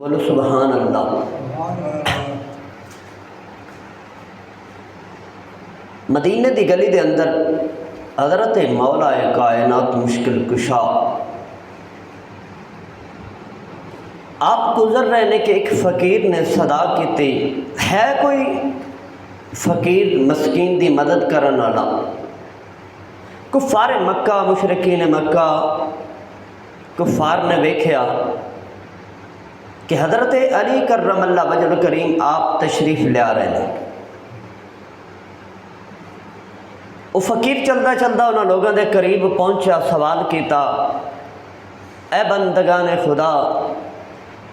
بولو سبحان اللہ۔ مدینے دی گلی دے اندر حضرت مولا کائنات مشکل کشا آپ گزر رہے ہیں کہ ایک فقیر نے صدا کی ہے کوئی فقیر مسکین دی مدد کرن والا؟ کفار مکہ مشرکین مکہ کفار نے ویکھیا کہ حضرت علی کرم اللہ وجہ الکریم آپ تشریف لیا رہے ہیں۔ وہ فقیر چلدا چلدا انہاں لوگوں دے قریب پہنچا، سوال کیتا، اے بندگان خدا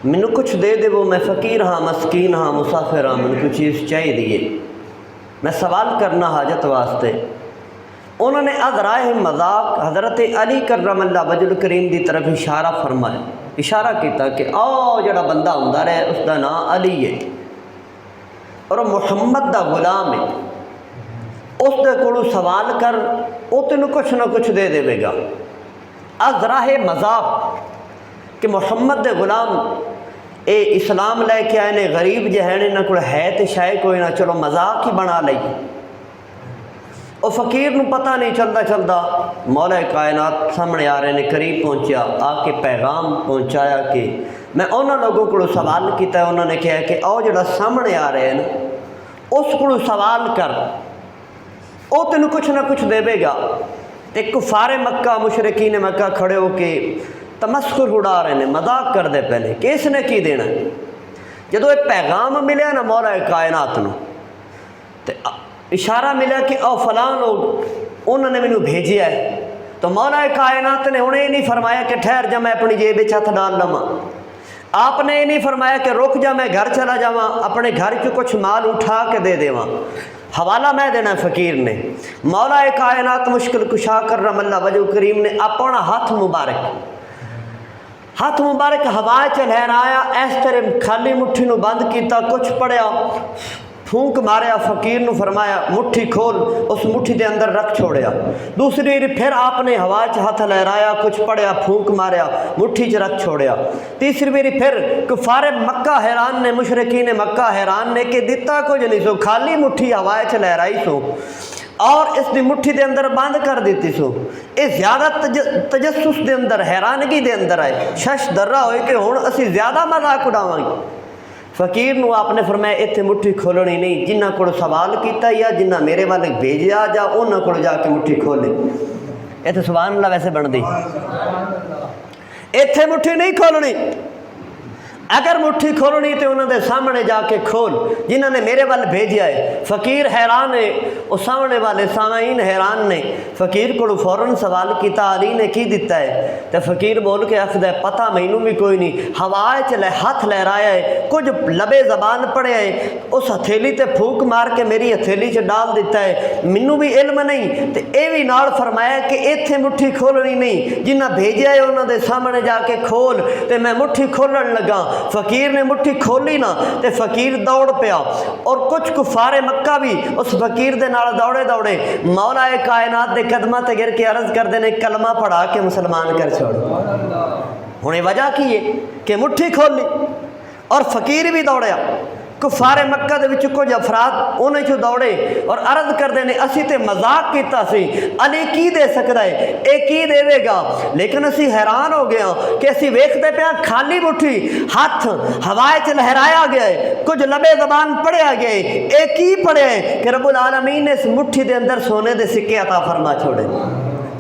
مینوں کچھ دے دے، وہ میں فقیر ہاں، مسکین ہاں، مسافر ہاں، مینوں کوئی چیز چاہیے دیے، میں سوال کرنا حاجت واسطے۔ انہوں نے ازرائے مذاق حضرت علی کرم اللہ وجہ الکریم دی طرف اشارہ فرمایا، اشارہ کیتا کہ آؤ جڑا بندہ ہوندا رہے اس دا نام علی ہے اور محمد دا غلام ہے، اس دے کولوں سوال کر، وہ تینوں کچھ نہ کچھ دے دے گا۔ ازرائے مذاق کہ محمد دے غلام اے اسلام لے کے آئے نے، غریب جے ہیں انہاں کول ہے تے شاید کوئی نہ، چلو مذاق ہی بنا لئی۔ اور فقیر نو پتہ نہیں چلدا چلدا مولا کائنات سامنے آ رہے نے، قریب پہنچیا، آ کے پیغام پہنچایا کہ میں انہاں لوگوں کو سوال کیتا ہے، انہوں نے کہا کہ آؤ جڑا سامنے آ رہے ہیں اس کو سوال کر، وہ تینوں کچھ نہ کچھ دے گا۔ تے کفار مکہ مشرکین مکہ کھڑے ہو کے تمسخر اڑا رہے ہیں، مذاق کر دے پہلے کہ اس نے کی دینا۔ جدو یہ پیغام ملیا نا مولا کائنات نو تے اشارہ ملا کہ او فلاں لوگ انہوں نے مینوں بھیجیا ہے، تو مولا کائنات نے انہیں نہیں فرمایا کہ ٹھہر جا میں اپنی جیب وچ ہاتھ ڈال لواں، آپ نے یہ نہیں فرمایا کہ رک جا میں گھر چلا جاواں اپنے گھر چ کچھ مال اٹھا کے دے دیواں، حوالہ میں دینا فقیر نے۔ مولا کائنات مشکل کشا کرم اللہ وجہ کریم نے اپنا ہاتھ مبارک ہوا چ لہرایا، اس طرح خالی مٹھی نو بند کیتا، کچھ پڑیا، پھونک ماریا، فقیر نو فرمایا مٹھی کھول، اس مٹھی دے اندر رکھ چھوڑیا۔ دوسری بار پھر آپ نے ہوا چ ہاتھ لہرایا، کچھ پڑیا، پھونک ماریا، مٹھی چ رکھ چھوڑیا۔ تیسری بار پھر کفار مکہ حیران نے، مشرکین مکہ حیران نے کہ دتا کچھ نہیں سو، خالی مٹھی ہوا چ لہرائی سو اور اس دی مٹھی دے اندر بند کر دیتی سو۔ یہ زیادہ تجسس دے اندر، حیرانگی دے اندر آئے، شش درہ ہوئے کہ ہن اسی زیادہ مذاق اڑاواں گے۔ فقیر نو آپ نے فرمایا اتنے مٹھی کھولنی نہیں، جنہ کو سوال کیتا یا جنہ میرے والے بھیجیا جا انہاں کو جا کے مٹھی کھولے۔ اتنے سبحان اللہ ویسے بن دی، اتنے مٹھی نہیں کھولنی، اگر مٹھی کھولنی تو انہوں نے سامنے جا کے کھول جنہوں نے میرے وال بھیجیا ہے۔ فقیر حیران ہے، وہ سامنے والے سامعین حیران نے۔ فقیر کو فوراً سوال کیتا علی نے کی دیتا ہے، تو فقیر بول کے آخدا ہے پتہ مینوں بھی کوئی نہیں، ہوائے چلے ہاتھ لہرایا ہے، کچھ لبے زبان پڑھیا ہے، اس ہتھیلی تے پھونک مار کے میری ہتھیلی چ ڈال دیتا ہے، مینوں بھی علم نہیں، تے اے بھی نال فرمایا کہ ایتھے مٹھی کھولنی نہیں، جنہ بھیجیا ہے انہوں دے سامنے جا کے کھول، تے میں مٹھی کھولن لگا۔ فقیر نے مٹھی کھولی نا تے فقیر دوڑ پیا، اور کچھ کفار مکہ بھی اس فقیر دے نال دوڑے مولا کائنات دے قدماں تے گر کے عرض کر دینے کلمہ پڑھا کے مسلمان کر چھوڑ۔ ہنے وجہ کی ہے کہ مٹھی کھولی اور فقیر بھی دوڑیا۔ کفار مکہ دے وچ کچھ افراد انہیں چو دوڑے اور عرض کر دینے اسی تے مذاق کیتا سی، علی کی دے سکتا ہے، اے کی دے گا، لیکن اسی حیران ہو گیا کہ اسی ویکھتے پیا خالی مٹھی ہاتھ ہوائے چ لہرایا گیا ہے، کچھ لبے زبان پڑھیا گیا ہے، اے کی پڑھیا ہے کہ رب العالمین نے اس مٹھی دے اندر سونے دے سکے عطا فرما چھوڑے،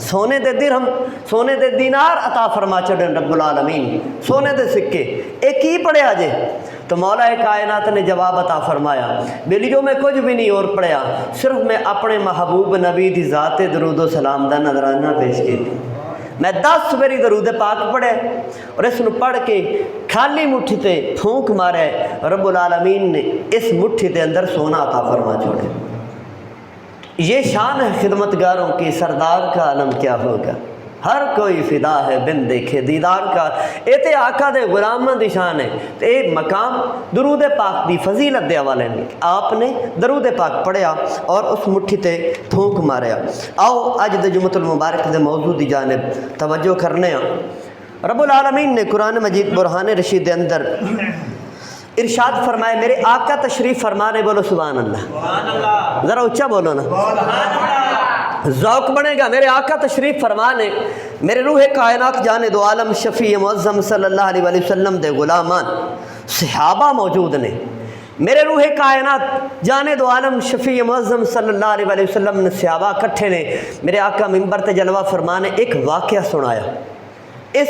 سونے دے درہم، سونے دے دینار عطا فرما چھوڑے رب العالمین، سونے دے سکے، اے کی پڑھیا جے؟ تو مولا کائنات نے جواب عطا فرمایا بیلیوں میں کچھ بھی نہیں اور پڑھیا، صرف میں اپنے محبوب نبی دی ذات درود و سلام دا نظرانہ پیش کی، میں 10 باری درود پاک پڑھے اور اس نو پڑھ کے خالی مٹھی تے پھونک مارے، رب العالمین نے اس مٹھی دے اندر سونا عطا فرما چھوڑے۔ یہ شان ہے خدمتگاروں کی، سردار کا عالم کیا ہوگا، ہر کوئی فدا ہے بن دیکھے دیدار کا۔ اے تے آقا دے غلاماں دی شان ہے، تے اے مقام درود پاک دی فضیلت دے حوالے میں آپ نے درود پاک پڑھیا اور اس مٹھی تے پھونک ماریا۔ آؤ اج دے جمعۃ المبارک دے موضوع دی جانب توجہ کرنے ہاں۔ رب العالمین نے قرآن مجید برہان رشید اندر ارشاد فرمائے، میرے آقا تشریف فرمانے، بولو سبحان اللہ، ذرا اچھا بولو نا، ذوق بنے گا۔ میرے آقا تشریف فرمانے، میرے روح کائنات جانے دو عالم شفیع معظم صلی اللہ علیہ وآلہ وسلم دے غلامان صحابہ موجود نے، میرے روح کائنات جانے دو عالم شفیع معظم صلی اللہ علیہ وآلہ وسلم نے صحابہ کٹھے نے، میرے آقا ممبر تے جلوہ فرمانے ایک واقعہ سنایا، اس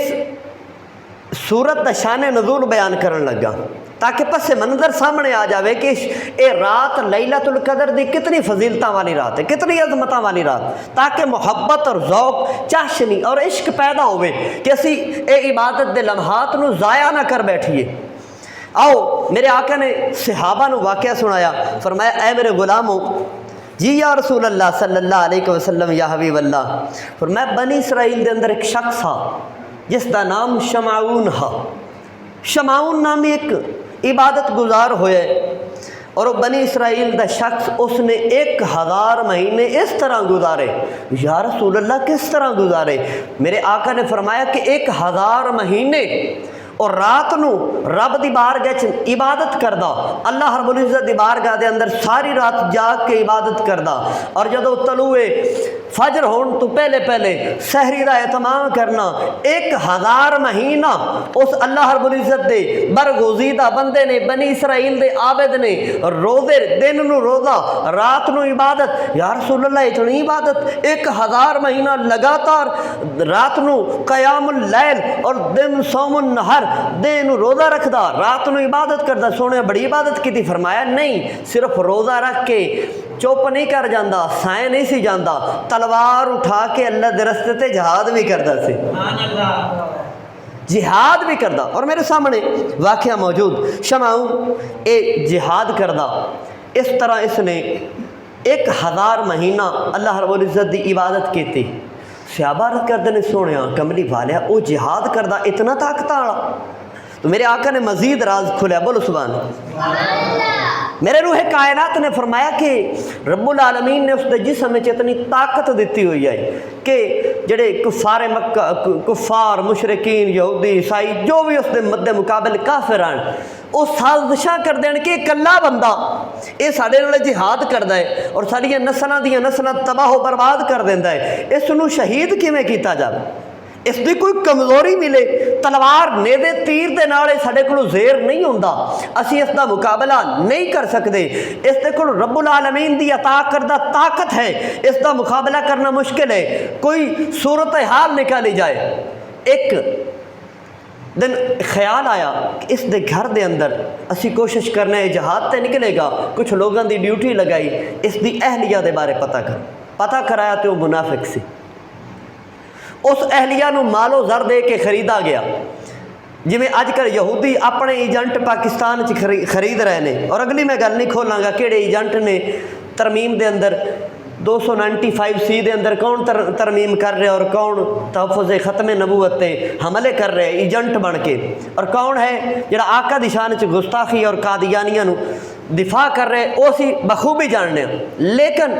صورت دا شان نزول بیان کرن لگا تاکہ پس منظر سامنے آ جاوے کہ اے رات لیلۃ القدر دی کتنی فضیلتاں والی رات ہے، کتنی عظمتاں والی رات، تاکہ محبت اور ذوق، چاشنی اور عشق پیدا ہوئے کہ اسی اے عبادت دے لمحات نو ضائع نہ کر بیٹھیے۔ آؤ، میرے آقا نے صحابہ نو واقعہ سنایا، فرمایا اے میرے غلاموں، جی یا رسول اللہ صلی اللہ علیہ وسلم، یا حبیب اللہ، فرمایا بنی اسرائیل دے اندر ایک شخص تھا جس دا نام شمعون ہا۔ شمعون نامی ایک عبادت گزار ہوئے، اور وہ بنی اسرائیل دا شخص، اس نے 1000 مہینے اس طرح گزارے۔ یا رسول اللہ کس طرح گزارے؟ میرے آقا نے فرمایا کہ 1000 مہینے اور رات نو رب دی بارگاہ چ عبادت کردا، اللہ رب العزت دی بارگاہ دے اندر ساری رات جاگ کے عبادت کردا، اور جدو طلوع فجر ہون تو پہلے پہلے سحری دا اہتمام کرنا۔ 1000 مہینہ اس اللہ رب العزت دے برگزیدہ بندے نے، بنی اسرائیل دے عابد نے، روزے دن نو روزہ، رات نو عبادت۔ یا رسول اللہ اتنی عبادت؟ 1000 مہینہ لگاتار رات نو قیام اللیل اور دن صوم النہر، دن روزہ رکھدا، رات نو عبادت کردا۔ سونے بڑی عبادت کی تھی؟ فرمایا نہیں، صرف روزہ رکھ کے چوپ نہیں کر جاندہ، سائیں نہیں سی جاندہ، تلوار اٹھا کے اللہ دے رستے تے جہاد بھی کردا سی، جہاد بھی کردا۔ اور میرے سامنے واقعہ موجود، شمعون اے جہاد کردا، اس طرح اس نے 1000 مہینہ اللہ رب العزت دی عبادت کی تھی۔ صحابہ عرض کردے نے، سونیا کملی والیا او جہاد کردا اتنا طاقت والا؟ تو میرے آقا نے مزید راز کھلیا، بولو سبحان اللہ۔ میرے روح کائنات نے فرمایا کہ رب العالمین نے اس دے جسم میں اتنی طاقت دیتی ہوئی ہے کہ جڑے کفار مکہ، کفار مشرکین، یہودی، عیسائی، جو بھی اس دے مد مقابل کافر ہیں، وہ سازشاں کر دین کہ اکلا بندہ یہ سارے نال جہاد کردا ہے اور ساڈیاں نسلاں دیاں نسلاں تباہ و برباد کر دیندا ہے، اس نو شہید کیویں کیتا جاوے؟ اس دی کوئی کمزوری ملے، تلوار نیزے تیر دے نال ساڈے کولوں زیر نہیں ہوندا، اسی اس دا مقابلہ نہیں کر سکتے، اس دے کول رب العالمین دی عطا کردہ طاقت ہے، اس دا مقابلہ کرنا مشکل ہے۔ کوئی صورتحال نکالی جائے، ایک دن خیال آیا کہ اس دے گھر دے اندر اسی کوشش کرنے ہیں، جہاد تے نکلے گا، کچھ لوگوں دی ڈیوٹی لگائی، اس دی اہلیہ دے بارے پتہ کرایا تو وہ منافق سی۔ اس اہلیہ نو مال و زر دے کے خریدا گیا، جی میں اج کل یہودی اپنے ایجنٹ پاکستان چ خرید رہے ہیں، اور اگلی میں گل نہیں کھولاں گا کہڑے ایجنٹ نے ترمیم دے اندر 295C دے اندر کون ترمیم کر رہے اور کون تحفظ ختم نبوت تے حملے کر رہے ایجنٹ بن کے، اور کون ہے جڑا آقا دی شان چ گستاخی اور قادیانیاں نو دفاع کر رہے، وہ سی بخوبی جاننے۔ لیکن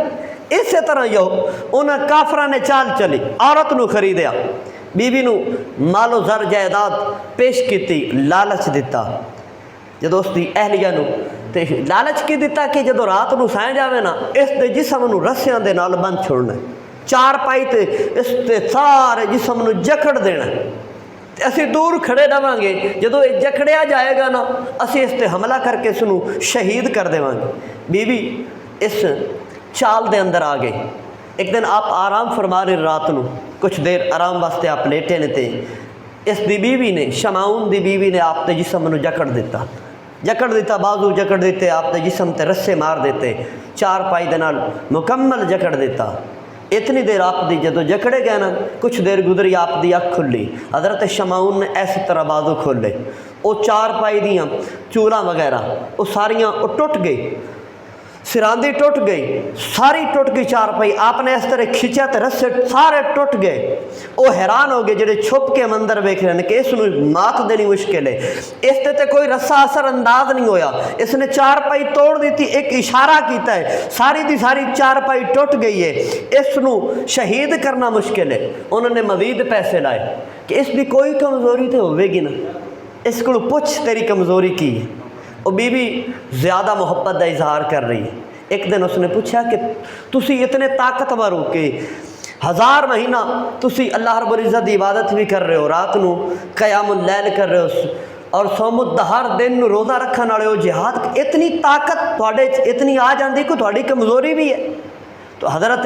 اسی طرح انہاں کافراں نے چال چلی، عورت نو خریدیا، بیوی نو مال و زر جائیداد پیش کیتی، لالچ دیتا، جدو اس دی اہلیہ نو تے لالچ کی دیتا کہ جدو رات نو سائیں جاوے نا، اس دے جسم نو رسیاں دے نال بند چھوڑنا، چار پائی تے اس تے سارے جسم نو جکڑ دینا، اسی دور کھڑے رہاں گے، جدو یہ جکڑیا جائے گا نا اسی اس تے حملہ کر کے اس نو شہید کر دیواں گے۔ بیوی اس چال دے اندر آ گئی۔ ایک دن آپ آرام فرما رہے رات نو، کچھ دیر آرام واسطے آپ لیٹے نے تے اس دی بیوی نے، شمعون دی بیوی نے آپ تے جسم نو جکڑ دیتا، بازو جکڑ دیتے، آپ تے جسم تے رسے مار دیتے، چار پائی دے نال مکمل جکڑ دیتا۔ اتنی دیر آپ دی جدو جکڑے گئے نا، کچھ دیر گزری آپ دی اکھ کھلی، حضرت شمعون نے ایسی طرح بازو کھولے، وہ چار پائی دیاں چولاں وغیرہ وہ ساریاں ٹوٹ گئی، سراندی ٹوٹ گئی، ساری ٹوٹ گئی چار پائی، آپ نے اس طرح کھچیا تے رسے سارے ٹوٹ گئے۔ وہ حیران ہو گئے جڑے چھپ کے مندر ویکھ رہے ہیں کہ اس نو مات دینی مشکل ہے، اس تے کوئی رسا اثر انداز نہیں ہویا، اس نے چار پائی توڑ دی تھی، ایک اشارہ کیتا ہے، ساری دی ساری چار پائی ٹوٹ گئی ہے، اس نو شہید کرنا مشکل ہے۔ انہوں نے مزید پیسے لائے، کہ اس بھی کوئی کمزوری تو ہوے گی نا، اس کو پوچھ تیری کمزوری کی ہے۔ وہ بی بی زیادہ محبت کا اظہار کر رہی ہے۔ ایک دن اس نے پوچھا کہ تسی اتنے طاقتور ہو کہ 1000 مہینہ تسی اللہ رب العزت کی عبادت بھی کر رہے ہو، رات نو قیام اللیل کر رہے ہو اور صوم الدہر دن نو روزہ رکھن والے ہو، جہاد، اتنی طاقت تھوڑے اتنی آ جاندی کو تھوڑی کمزوری بھی ہے؟ تو حضرت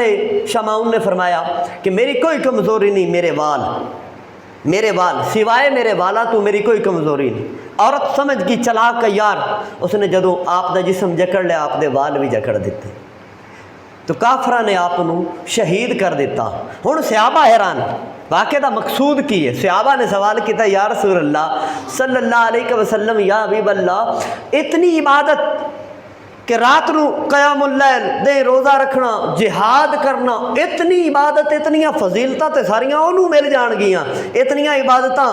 شمعون نے فرمایا کہ میری کوئی کمزوری نہیں، میرے وال سوائے میرے والا تو میری کوئی کمزوری نہیں۔ عورت سمجھ گئی چلاک یار، اس نے جدوں آپ دا جسم جکڑ لیا آپ دے وال بھی جکڑ دیتے، تو کافرہ نے آپ نو شہید کر دیتا۔ ہن صحابہ حیران، واقعہ دا مقصود کی ہے؟ صحابہ نے سوال کیتا یا رسول اللہ صلی اللہ علیہ وسلم، یا حبیب اللہ، اتنی عبادت کہ رات نو قیام اللیل دے روزہ رکھنا، جہاد کرنا، اتنی عبادت، اتنی فضیلتاں تے ساریاں انہوں مل جان گیاں، اتنی عبادتاں،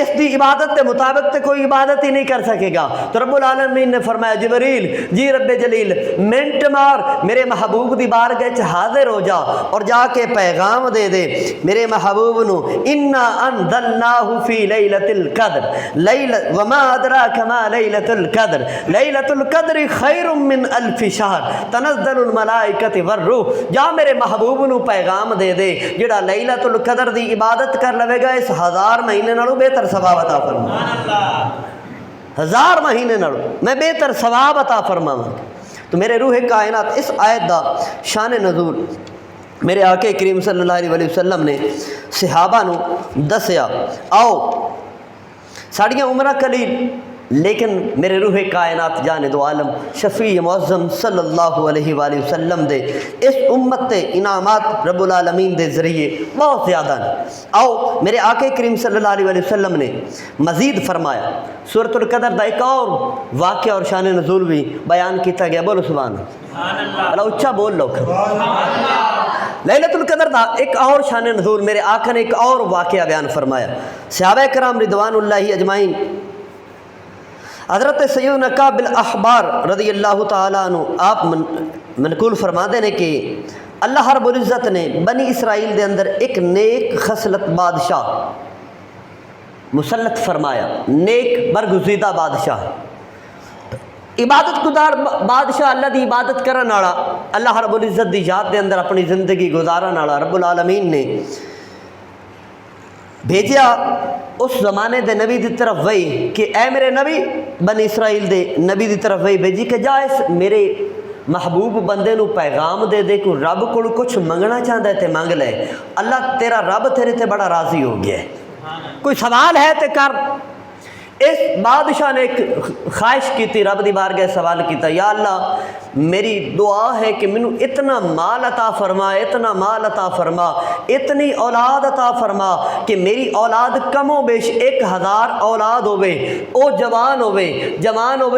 اس دی عبادت دے مطابق تے کوئی عبادت ہی نہیں کر سکے گا۔ تو رب العالمین نے فرمایا جبریل جی رب جلیل منٹ مار میرے محبوب دی بارگاہ حاضر ہو جا اور جا کے پیغام دے دے میرے محبوب نو، انا انزلناہ فی لیلۃ القدر وما ادراک ما لیلۃ القدر لیلۃ القدر خیر من الف شہر تنزل الملائکۃ والروح۔ جا میرے محبوب نو پیغام دے دے جڑا لیلۃ القدر دی عبادت کر لوے گا اس 1000 مہینے نالوں بہتر ثواب عطا فرما، 1000 مہینے نالوں میں بہتر ثواب عطا فرماواں۔ تو میرے روح کائنات اس آیت دا شان نزول میرے آقا کریم صلی اللہ علیہ وسلم نے صحابہ نو دسیا، آؤ ساڑیاں عمرہ قلیل لیکن میرے روح کائنات جانب عالم شفیع معظم صلی اللہ علیہ وآلہ وسلم دے اس امت تے انعامات رب العالمین دے ذریعے بہت زیادہ ہیں۔ آؤ میرے آقا کریم صلی اللہ علیہ وسلم نے مزید فرمایا، سورۃ القدر دا ایک اور واقعہ اور شان نزول بھی بیان کیتا گیا، بولو سبحان اللہ، اللہ اچھا بول لو۔ لیلۃ القدر دا ایک اور شان نزول میرے آقا نے ایک اور واقعہ بیان فرمایا۔ صحابہ کرام رضوان اللہ اجمعین، حضرت سیدنا کعب الاحبار رضی اللہ تعالیٰ عنہ آپ منقول فرما دے نے کہ اللہ رب العزت نے بنی اسرائیل دے اندر ایک نیک خصلت بادشاہ مسلط فرمایا، نیک برگزیدہ بادشاہ، عبادت گزار بادشاہ، اللہ دی عبادت کرن والا، اللہ رب العزت دی یاد دے اندر اپنی زندگی گزارن والا رب العالمین نے بھیجیا اس زمانے دے نبی دی طرف وہی کہ اے میرے نبی، بنی اسرائیل دے نبی دی طرف وہی بھیجی کہ جا اس میرے محبوب بندے نو پیغام دے دے کہ رب کو کچھ منگنا چاہتا ہے تے منگ لے، اللہ تیرا رب تیرے تے بڑا راضی ہو گیا ہے، کوئی سوال ہے تے کر۔ اس بادشاہ نے ایک خواہش کی تھی، رب دی بارگاہ سوال کیتا، یا اللہ میری دعا ہے کہ منو اتنا مال عطا فرما، اتنا مال عطا فرما، اتنی اولاد عطا فرما کہ میری اولاد کم و بیش 1000 اولاد ہوئے، او جوان ہوئے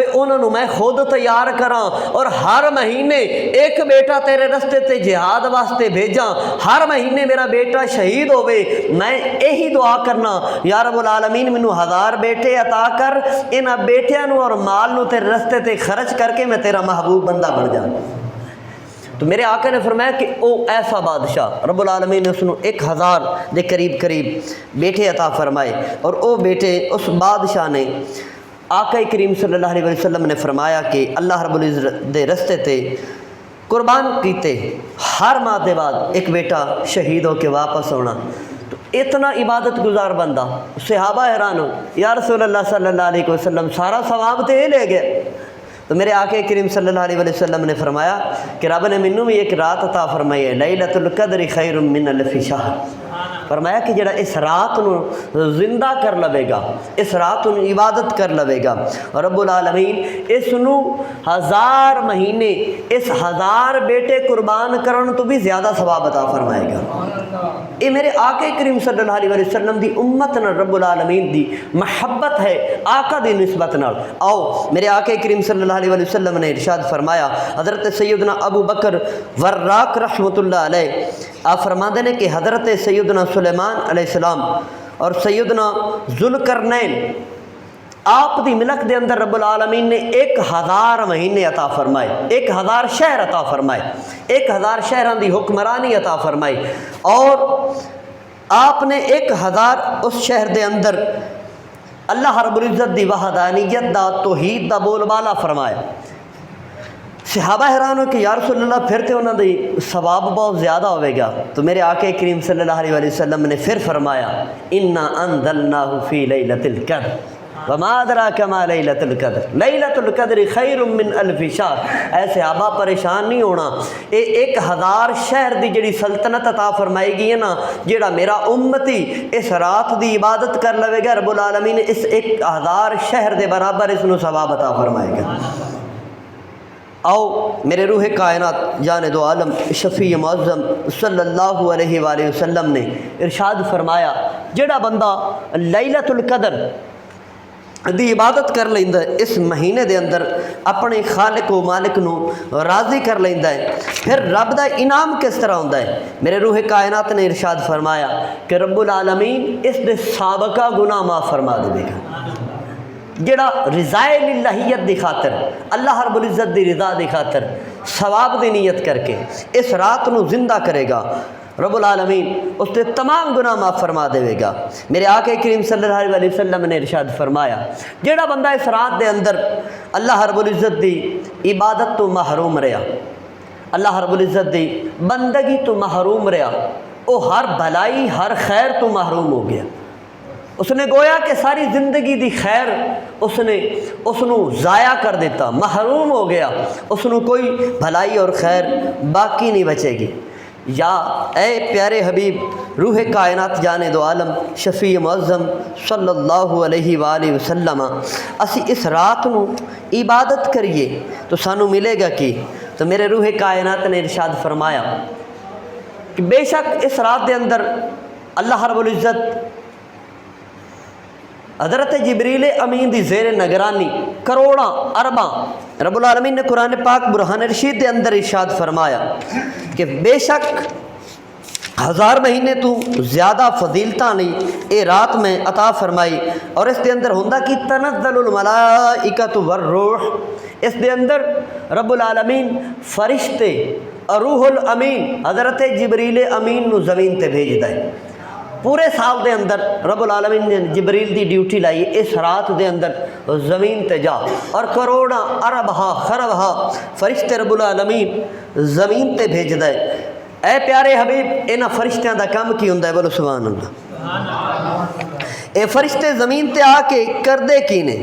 انہوں نے میں خود تیار کراں اور ہر مہینے ایک بیٹا تیرے رستے تے جہاد واسطے بھیجاں، ہر مہینے میرا بیٹا شہید ہوئے۔ میں یہی دعا کرنا یا رب العالمین منو 1000 بیٹے عطا کر، انہاں بیٹیاں نو اور مال نو تیرے رستے تے خرچ کر کے میں تیرا محبوب بندہ بن جاؤں۔ تو میرے آقا نے فرمایا کہ او ایسا بادشاہ، رب العالمین نے اس نو 1000 دے قریب بیٹے عطا فرمائے، اور او بیٹے اس بادشاہ نے آقا کریم صلی اللہ علیہ وسلم نے فرمایا کہ اللہ رب العزت دے رستے تے قربان کیتے، ہر ماہ دے بعد ایک بیٹا شہید ہو کے واپس ہونا۔ تو اتنا عبادت گزار بندہ، صحابہ حیران ہو، یا رسول اللہ صلی اللہ علیہ وسلم سارا ثواب تے لے گئے۔ تو میرے آقا کریم صلی اللہ علیہ وسلم نے فرمایا کہ رب نے منوں بھی ایک رات عطا فرمائی ہے، لیلۃ القدر خیر من الف شہر، فرمایا کہ جڑا اس رات نو زندہ کر لوے گا، اس رات نو عبادت کر لوے گا، اور رب العالمین اس نو 1000 مہینے، اس 1000 بیٹے قربان کرن تو بھی زیادہ ثواب عطا فرمائے گا۔ یہ میرے آقا کریم صلی اللہ علیہ وسلم دی امت نال رب العالمین دی محبت ہے، آقا دی نسبت نال۔ آؤ میرے آقا کریم صلی اللہ علیہ وسلم نے ارشاد فرمایا، حضرت سیدنا ابو بکر وراق رحمۃ اللہ علیہ آپ فرماتے ہیں کہ حضرت سیدنا سلیمان علیہ السلام اور سیدنا ذوالقرنین آپ دی ملک دے اندر رب العالمین نے 1000 مہینے عطا فرمائے، 1000 شہر عطا فرمائے، 1000 شہران دی حکمرانی عطا فرمائی، اور آپ نے 1000 اس شہر دے اندر اللہ رب العزت دی وحدانیت دا توحید دا بول بالا فرمایا۔ صحابہ حیران ہو کہ یا رسول اللہ پھر تو انہوں دی ثواب بہت زیادہ ہوئے گا، تو میرے آقا کریم صلی اللہ علیہ وسلم نے پھر فرمایا انا انزلناہ فی لیلۃ القدر وما ادراک ما لیلۃ القدر لیلۃ القدر خیر من الف شہر۔ اے صحابہ پریشان نہیں ہونا، اے 1000 شہر دی جڑی سلطنت عطا فرمائی گئی ہے نا، جڑا میرا امتی اس رات دی عبادت کر لوے گا، رب العالمین اس 1000 شہر دے برابر اس نو ثواب عطا فرمائے گا۔ آؤ میرے روح کائنات جان دو عالم شفیع معظم صلی اللہ علیہ وآلہ وسلم نے ارشاد فرمایا، جڑا بندہ لیلۃ القدر دی عبادت کر لیندہ ہے اس مہینے دے اندر، اپنے خالق و مالک نو راضی کر لیندہ ہے، پھر رب دا انعام کس طرح ہوندہ ہے؟ میرے روح کائنات نے ارشاد فرمایا کہ رب العالمین اس دے سابقہ گناہ معاف فرما دے گا۔ جڑا رضائے للہیت دی خاطر، اللہ رب العزت دی رضا دی خاطر ثواب دی نیت کر کے اس رات نو زندہ کرے گا، رب العالمین اس کے تمام گناہ معاف فرما دے گا۔ میرے آقا کریم صلی اللہ علیہ وسلم نے ارشاد فرمایا، جڑا بندہ اس رات دے اندر اللہ رب العزت دی عبادت تو محروم رہا، اللہ رب العزت دی بندگی تو محروم رہا، وہ ہر بھلائی ہر خیر تو محروم ہو گیا۔ اس نے گویا کہ ساری زندگی دی خیر اس نو ضائع کر دیتا، محروم ہو گیا، اس نو کوئی بھلائی اور خیر باقی نہیں بچے گی۔ یا اے پیارے حبیب روح کائنات جانے دو عالم شفیع معظم صلی اللہ علیہ وآلہ وسلم، اسی اس رات نو عبادت کریے تو سانو ملے گا کی؟ تو میرے روح کائنات نے ارشاد فرمایا کہ بے شک اس رات دے اندر اللہ رب العزت حضرت جبریل امین دی زیر نگرانی کروڑاں ارباں، رب العالمین نے قرآن پاک برہان رشید دے اندر ارشاد فرمایا کہ بے شک 1000 مہینے تو زیادہ فضیلتاں نہیں اے رات میں عطا فرمائی، اور اس دے اندر ہوندا کی تنزل الملائکۃ والروح، اس دے اندر رب العالمین فرشتے اور روح الامین حضرت جبریل امین نو زمین تے بھیجدا ہے۔ پورے سال دے اندر رب العالمین نے جبریل دی ڈیوٹی لائی اس رات دے اندر زمین تے جا، اور کروڑاں اربہا خربہا فرشتے رب العالمین زمین تے بھیجدا ہے۔ اے پیارے حبیب انہاں فرشتیاں دا کام کی ہوندا ہے؟ بولو سبحان اللہ۔ اے فرشتے زمین تے آ کے کردے کی نے؟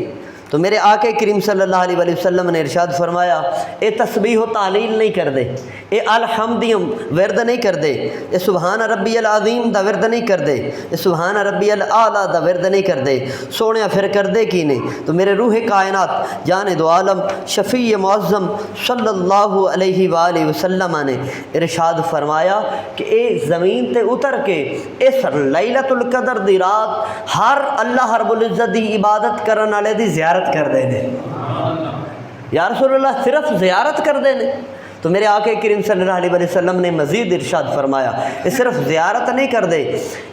تو میرے آقا کریم صلی اللہ علیہ وآلہ وسلم نے ارشاد فرمایا، اے تسبیح و تعلیل نہیں کر دے، اے الحمدیم ورد نہیں کر دے، اے سبحان ربی العظیم دا ورد نہیں کر دے، اے سبحان ربی الاعلیٰ دا ورد نہیں کر دے، سونے پھر کر دے کی نے؟ تو میرے روح کائنات جان دو عالم شفیع معظم صلی اللہ علیہ وآلہ وسلم نے ارشاد فرمایا کہ اے زمین تے اتر کے اس لیلۃ القدر دی رات ہر اللہ رب العزت دی عبادت کرن والے دی زیارت کر دے نے۔ یا رسول اللہ صرف زیارت کر دے نے؟ تو میرے آقا کریم صلی اللہ علیہ وسلم نے مزید ارشاد فرمایا یہ صرف زیارت نہیں کر دے،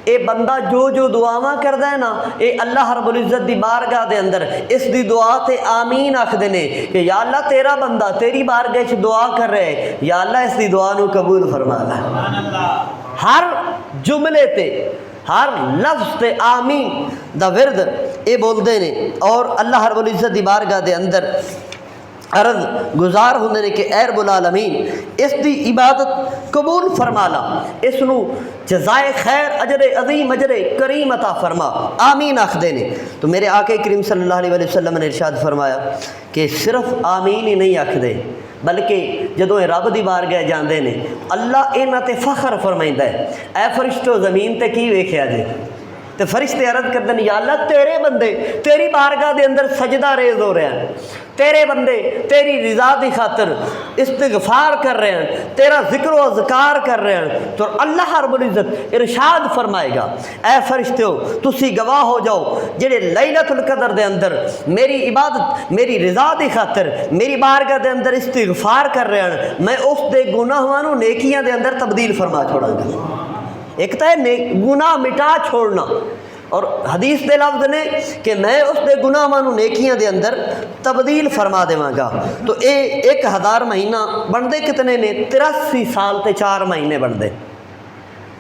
اے بندہ جو دعاواں کر دے نا، اے اللہ رب العزت دی بارگاہ دے اندر اس دی دعا تے آمین آکھ دے نے کہ یا اللہ تیرا بندہ تیری بارگاہ چ دعا کر رہے، یا اللہ اس دی دعا نو قبول فرما لے۔ ہر جملے تے ہر لفظ تے آمین دا ورد اے بول دے نے، اور اللہ رب العزت دی بارگاہ دے اندر عرض گزار ہوندے نے کہ اے رب العالمین اس دی عبادت قبول فرما لا، اس نو جزائے خیر اجر عظیم اجر کریم عطا فرما، آمین آخدے نے۔ تو میرے آقا کریم صلی اللہ علیہ وسلم نے ارشاد فرمایا کہ صرف آمین ہی نہیں آخدے، بلکہ جدوں رب دی بارگاہ جاندے نے اللہ انہاں تے فخر فرمائندا ہے، اے فرشتو زمین تے کی ویکھیا جے؟ تے فرشتے عرض کردے نے یا اللہ تیرے بندے تیری بارگاہ دے اندر سجدہ ریز ہو رہے ہیں، تیرے بندے تیری رضا دی خاطر استغفار کر رہے ہیں، تیرا ذکر و اذکار کر رہے ہیں۔ تو اللہ رب العزت ارشاد فرمائے گا اے فرشتو تسی گواہ ہو جاؤ جڑے لیلۃ القدر دے اندر میری عبادت میری رضا دی خاطر میری بارگاہ دے اندر استغفار کر رہے ہیں، میں اس دے گناہاں نو نیکیاں دے اندر تبدیل فرما چھوڑاں گا۔ ایک تو ہے گناہ مٹا چھوڑنا، اور حدیث دے لفظ نے کہ میں اس دے گناہاں نو نیکیاں دے اندر تبدیل فرما دیواں گا۔ تو اے 1000 مہینہ بندے کتنے نے؟ 83 سال تے 4 مہینے بندے۔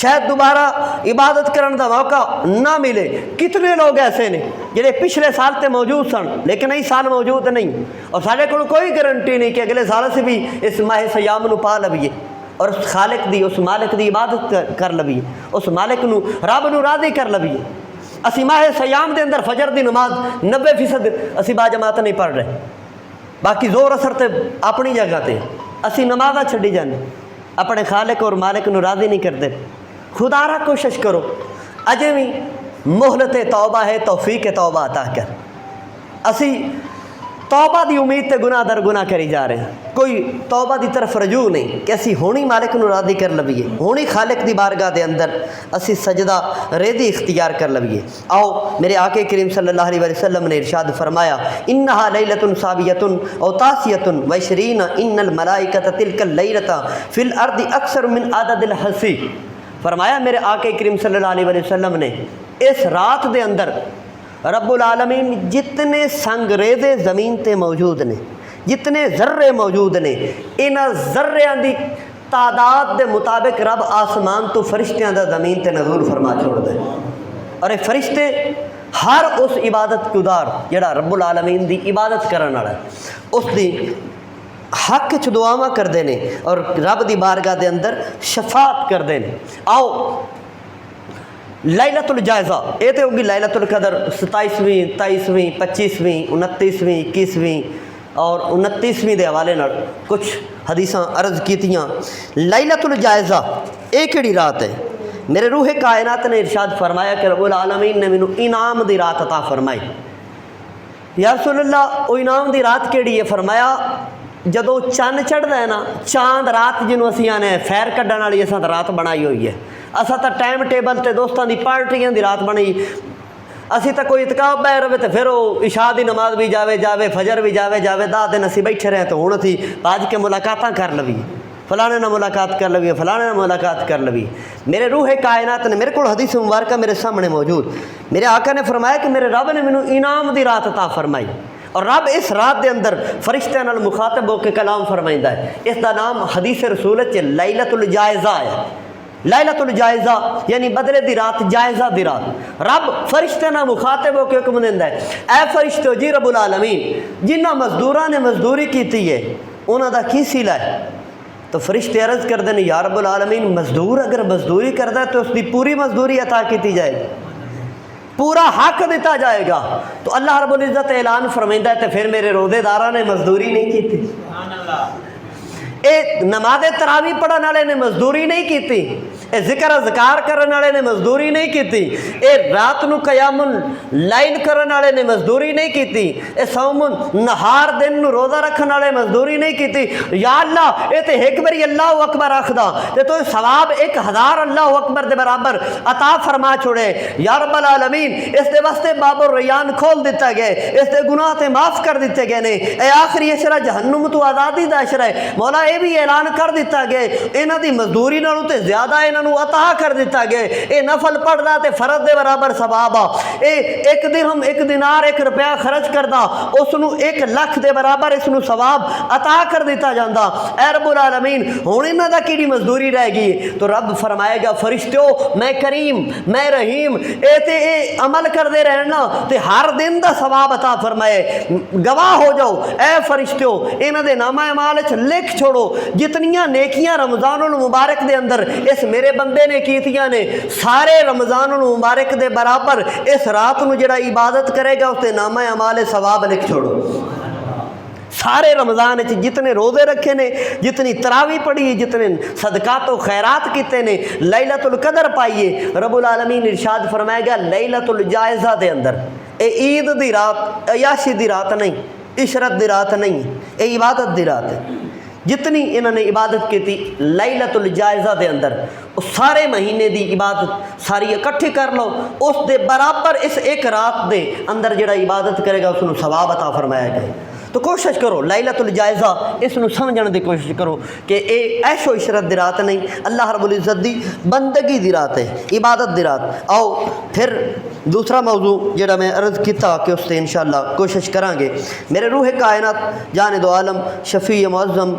شاید دوبارہ عبادت کرنے کا موقع نہ ملے۔ کتنے لوگ ایسے نے جڑے پچھلے سال تے موجود سن لیکن اس سال موجود نہیں، اور سارے کو کوئی گارنٹی نہیں کہ اگلے سال سے بھی اس ماہ سیام نو پا لویے اور اس خالق دی، اس مالک دی عبادت کر لویے، اس مالک نو رب نو راضی کر لویے۔ اسی ماہ سیام دے اندر فجر دی نماز 90% اسی با جماعت نہیں پڑھ رہے، باقی زور اثر تے اپنی جگہ تے اسی نمازاں چھڈی جانے، اپنے خالق اور مالک نو راضی نہیں کرتے۔ خدا را کوشش کرو، اجے بھی مہلت توبہ ہے، توفیق توبہ عطا کر۔ اسی توبہ دی امید تے گناہ در گناہ کری جا رہے ہیں، کوئی توبہ دی طرف رجوع نہیں کہ اسی ہونی مالک نو راضی کر لویے، ہونی خالق دی بارگاہ دے اندر اسی سجدہ ریدی اختیار کر لویے۔ آؤ میرے آقا کریم صلی اللہ علیہ وسلم نے ارشاد فرمایا انہا لیلۃ صابیۃ او تاسیۃ وعشرین ان الملائکۃ تلک اللیلۃ فی الارض اکثر من عدد الحصی۔ فرمایا میرے آقا کریم صلی اللہ علیہ وسلم نے اس رات دے اندر رب العالمین جتنے سنگریزے زمین تے موجود نے، جتنے ذرے موجود نے، انہاں ذریاں دی تعداد دے مطابق رب آسمان تو فرشتیاں دا زمین تے نزول فرما چھوڑ دے، اور یہ فرشتے ہر اس عبادت گزار جڑا رب العالمین دی عبادت کرن والا اس دی حق چ دعاواں کردے نے اور رب دی بارگاہ دے اندر شفاعت کردے نے۔ آؤ لیلۃ الجائزہ، یہ تو ہوگی لیلۃ القدر 27ویں 23ویں 25ویں 29ویں 21ویں اور 29ویں دے حوالے نال کچھ حدیثاں عرض کیتیاں۔ لیلۃ الجائزہ یہ کیڑی رات ہے؟ میرے روح کائنات نے ارشاد فرمایا کہ رب العالمین نے مینوں انعام دی رات عطا فرمائی۔ یا رسول اللہ وہ انعام دی رات کیڑی ہے؟ فرمایا جدو چند چڑھتا ہے نا، چاند رات جنوں اسی آنے فیر کڈن والی اساں رات بنائی ہوئی ہے، اساں تا ٹائم ٹیبل تے دوستاں دی پارٹیاں دی رات بنائی، اسی تا کوئی اتکاب بہ رہے تے پھر وہ عشاء دی نماز بھی جاوے فجر بھی جاوے 10 دن اسی بیٹھے رہے تو ہوں اسی باج کے ملاقاتاں کر لوی، فلانے نہ ملاقات کر لوی، فلانے نہ ملاقات کر لوی۔ میرے روح کائنات نے، میرے کو حدیث مبارکہ میرے سامنے موجود، میرے آقا نے فرمایا کہ میرے رب نے مینوں انعام دی رات عطا فرمائی، اور رب اس رات دے اندر فرشتیاں نال مخاطب ہو کے کلام فرمائندا ہے۔ اس دا نام حدیث رسول چ لیلۃ الجائزہ ہے۔ لیلۃ الجائزہ یعنی بدلے دی رات، جائزہ دی رات۔ رب فرشتیاں نال مخاطب ہو کے حکم دیندا ہے، اے فرشتو جی رب العالمین جنہاں مزدوراں نے مزدوری کیتی ہے انہاں دا کی صلہ ہے؟ تو فرشتے عرض کردے نے یا رب العالمین مزدور اگر مزدوری کردا ہے تو اس دی پوری مزدوری عطا کیتی جائے گی، پورا حق دیتا جائے گا۔ تو اللہ رب العزت اعلان فرمائندا ہے تے پھر میرے روزے داراں نے مزدوری نہیں کیتی، سبحان اللہ، اے نماز تراوی پڑھن والے نے مزدوری نہیں کیتی، اے ذکر اذکار کرن والے نے مزدوری نہیں کیتی، اے رات نو قیام اللیل کرن والے نے مزدوری نہیں کیتی، اے صوم نہار دن نو روزہ رکھن والے مزدوری نہیں کیتی۔ یا اللہ اے تے ایک باری اللہ اکبر آکھدا تے تو ثواب 1000 اللہ اکبر دے برابر عطا فرما چھوڑے۔ یا رب العالمین اس دے واسطے باب الریان کھول دیتا گئے، اس دے گناہ تے معاف کر دیتے گئے نے، اے آخری اشرا جہنم تو آزادی دا اشرا ہے۔ مولا اے بھی اعلان کر دیتا گئے انہاں دی مزدوری نالوں تے زیادہ انہاں نو عطا کر دیتا گئے، اے نفل پڑھدا تے فرض دے برابر ثواب آ، اے 1 درہم 1 دینار 1 روپیہ خرچ کردا اس نو 1 لاکھ دے برابر اس نو ثواب عطا کر دیتا جاندا۔ اے رب العالمین ہن انہاں دا کیڑی مزدوری رہ گئی؟ تو رب فرمائے گا فرشتو میں کریم میں رحیم، اے تے اے عمل کردے رہنا تے ہر دن دا ثواب عطا فرمائے۔ گواہ ہو جاؤ اے فرشتو انہاں دے نامہ اعمال وچ لکھ چھوڑو جتنیاں نیکیاں رمضان المبارک دے اندر اس میرے بندے نے کیتیاں نے، سارے رمضان المبارک دے برابر اس رات نو جڑا عبادت کرے گا اس تے نامہ اعمال ثواب لکھ چھوڑو۔ سارے رمضان جتنے روزے رکھے نے، جتنی تراوی پڑھی، جتنے صدقات و خیرات کیتے نے، لیلۃ القدر پائیے، رب العالمین ارشاد فرمائے گا لیلۃ الجائزہ دے اندر، اے عید دی رات، عیاشی دی رات نہیں، عشرت دی رات نہیں، اے عبادت دی رات ہے۔ جتنی انہوں نے عبادت کی تھی لیلۃ الجائزہ دے اندر، اس سارے مہینے دی عبادت ساری اکٹھی کر لو، اس دے برابر اس ایک رات دے اندر جڑا عبادت کرے گا اس کو ثواب عطا فرمایا گیا۔ تو کوشش کرو لیلۃ الجائزہ اس نو سمجھنے دی کوشش کرو کہ اے عیش و عشرت دی رات نہیں، اللہ رب العزت دی بندگی دی رات ہے، عبادت دی رات۔ آؤ پھر دوسرا موضوع جڑا میں عرض کیتا کہ اس سے انشاءاللہ کوشش کریں گے۔ میرے روح کائنات جان دو عالم شفیع معظم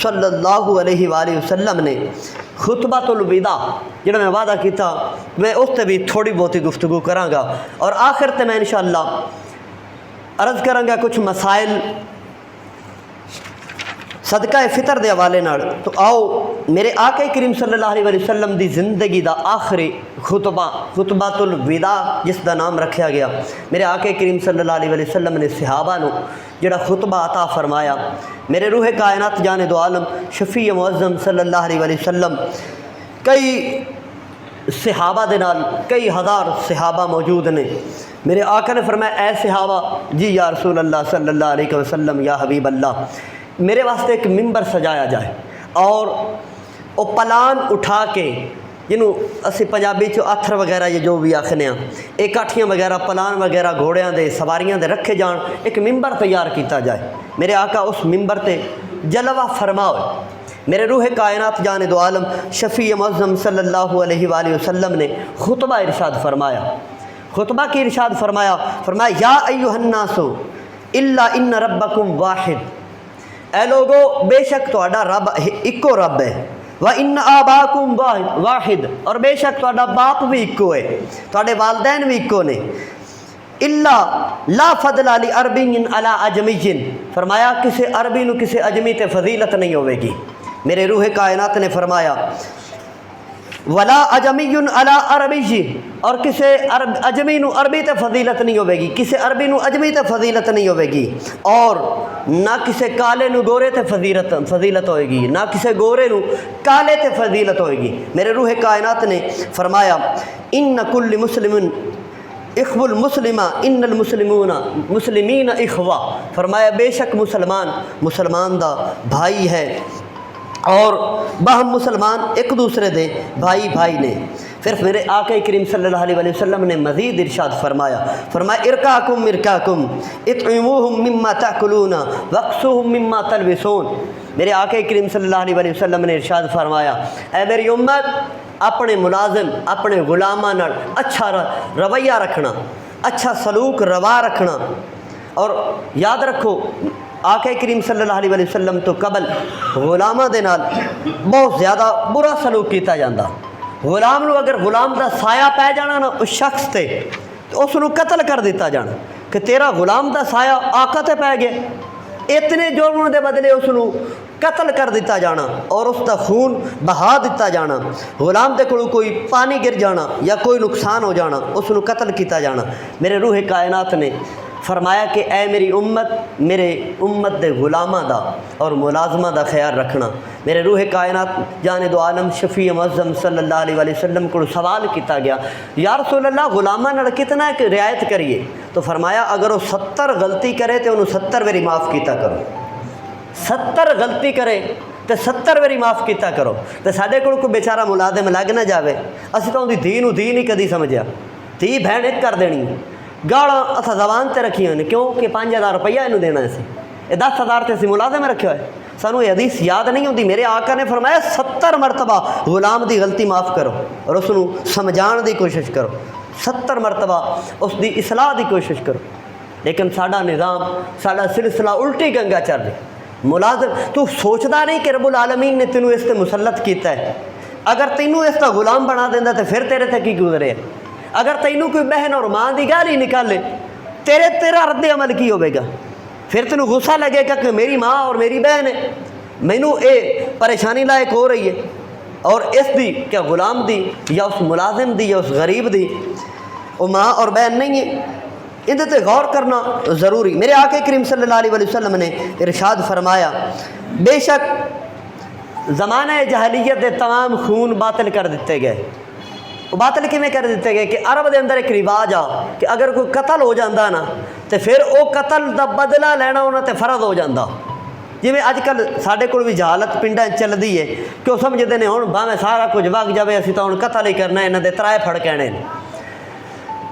صلی اللہ علیہ وآلہ وسلم نے خطبۃ الوداع جڑا میں وعدہ کیتا میں اس تے بھی تھوڑی بہتی گفتگو کراں گا، اور آخر تے میں انشاءاللہ عرض کراں گا کچھ مسائل صدقہ فطر دے حوالے نال۔ تو آؤ میرے آقا کریم صلی اللہ علیہ وسلم دی زندگی دا آخری خطبہ خطبۃ الوداع جس دا نام رکھا گیا، میرے آقا کریم صلی اللہ علیہ وسلم نے صحابہ نو جڑا خطبہ عطا فرمایا۔ میرے روح کائنات جان دو عالم شفیع معظم صلی اللہ علیہ وسلم کئی صحابہ دے نال کئی ہزار صحابہ موجود نے۔ میرے آقا نے فرمایا اے صحابہ، جی یا رسول اللہ صلی اللہ علیہ وسلم، یا حبیب اللہ، میرے واسطے ایک ممبر سجایا جائے اور وہ پلان اٹھا کے جنہوں اسی پنجابی چو آتھر وغیرہ یہ جو بھی آخنے ہیں، ایک کاٹھیاں وغیرہ پلان وغیرہ گھوڑیاں دے سواریاں دے رکھے جان، ایک ممبر تیار کیتا جائے۔ میرے آقا اس ممبر تے جلوہ فرماؤ۔ میرے روح کائنات جان دو عالم شفیع معظم صلی اللہ علیہ وآلہ وسلم نے خطبہ ارشاد فرمایا۔ خطبہ کی ارشاد فرمایا یا ایھا الناس الا ان ربکم واحد، اے لوگو بے شک تہاڈا رب اکو رب ہے، وَإِنَّ آبَاءَكُمْ واحد، اور بے شک تہاڈا باپ بھی اکو ہے، تہاڈے والدین بھی اکو نے۔ الا لا فضل لعربی علی اجمی، فرمایا کسی عربی نو کسی اجمی تے فضیلت نہیں ہوے گی۔ میرے روح کائنات نے فرمایا ولا اجمی علی عربی، اور کسی اجمی نو عربی تے فضیلت نہیں ہوے گی، کسی عربی نو اجمی تے فضیلت نہیں ہوے گی، اور نہ کسی کالے نو گورے تے فضیلت ہوئے گی، نہ کسی گورے نو کالے تے فضیلت ہوئے گی۔ میرے روح کائنات نے فرمایا ان کل مسلم اخو المسلمہ ان المسلمون مسلمین اخوہ، فرمایا بے شک مسلمان دا بھائی ہے، اور باہم مسلمان ایک دوسرے دے بھائی نے۔ پھر میرے آقا کریم صلی اللہ علیہ وسلم نے مزید ارشاد فرمایا ارکاکم اطعموہم مما تاکلون واکسوہم مما تلبسون۔ میرے آقا کریم صلی اللہ علیہ وسلم نے ارشاد فرمایا اے میری امت، اپنے ملازم اپنے غلاماں نال اچھا رویہ رکھنا، اچھا سلوک روا رکھنا، اور یاد رکھو آقا کریم صلی اللہ علیہ وسلم تو قبل غلاماں دے نال بہت زیادہ برا سلوک کیتا جاندہ۔ غلام نو اگر غلام دا سایہ پہ جانا نا اس شخص تے تو اس نو قتل کر دیتا جانا کہ تیرا غلام دا سایہ آقا تے پہ گیا، اتنے جرم دے بدلے اس نو قتل کر دیتا جانا اور اس دا خون بہا دیتا جانا، غلام دے کولوں کوئی پانی گر جانا یا کوئی نقصان ہو جانا اس نو قتل کیتا جانا۔ میرے روح کائنات نے فرمایا کہ اے میری امت، میرے امت دے غلاماں دا اور ملازمہ دا خیال رکھنا۔ میرے روح کائنات جان دو عالم شفیع معظم صلی اللہ علیہ وسلم کو سوال کیتا گیا یا رسول اللہ غلاماں نال کتنا ایک رعایت کریے؟ تو فرمایا اگر وہ 70 غلطی کرے تو انہوں 70 واری معاف کیتا کرو، 70 غلطی کرے تو 70 واری معاف کیتا کرو۔ تو ساڈے کول کوئی بیچارہ ملازم لگ نہ جاوے، اسی تو اندی دھی نو دھی نہیں کدی سمجھیا، دھی بہن ایک کر دینی، گاڑاں اسا زبان تے رکھی ہوئی، کیوں کہ 5000 روپیہ انہوں دینا سی، یہ 10,000 تے اسی ملازم رکھے ہوئے، سانو یہ حدیث یاد نہیں ہوتی۔ میرے آقا نے فرمایا 70 مرتبہ غلام دی غلطی معاف کرو اور اس نو سمجھان دی کوشش کرو، 70 مرتبہ اس دی اصلاح دی کوشش کرو۔ لیکن ساڈا نظام ساڈا سلسلہ الٹی گنگا چل رہی۔ ملازم تو سوچدا نہیں کہ رب العالمین نے تینوں اس تے مسلط کیتا ہے، اگر تینوں اس کا غلام بنا دیندا تو پھر تیرے تے کی گزرے؟ اگر تینوں کوئی بہن اور ماں دی گال ہی نکالے تیرا رد عمل کی ہوئے گا؟ پھر تینوں غصہ لگے گا کہ میری ماں اور میری بہن ہے، مینوں اے پریشانی لائق ہو رہی ہے، اور اس دی کیا غلام دی یا اس ملازم دی یا اس غریب دی وہ ماں اور بہن نہیں ہے؟ اندے تے غور کرنا ضروری۔ میرے آقا کریم صلی اللہ علیہ وسلم نے ارشاد فرمایا بے شک زمانہ جاہلیت دے تمام خون باطل کر دیتے گئے۔ وہ باطل کیویں کر دیتے گئے کہ عرب دے اندر ایک رواج آ کہ اگر کوئی قتل ہو جاندہ نا تو پھر وہ قتل دا بدلہ لینا انہوں تے فرض ہو جاندہ۔ جی میں اج کل ساڈے کول بھی جہالت پنڈاں چلدی ہے کہ وہ سمجھتے ہیں ہن بھاویں سارا کچھ وگ جاوے اسی تو ہن قتل ہی کرنا، انہاں دے ترائے پھڑ کہنے۔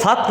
7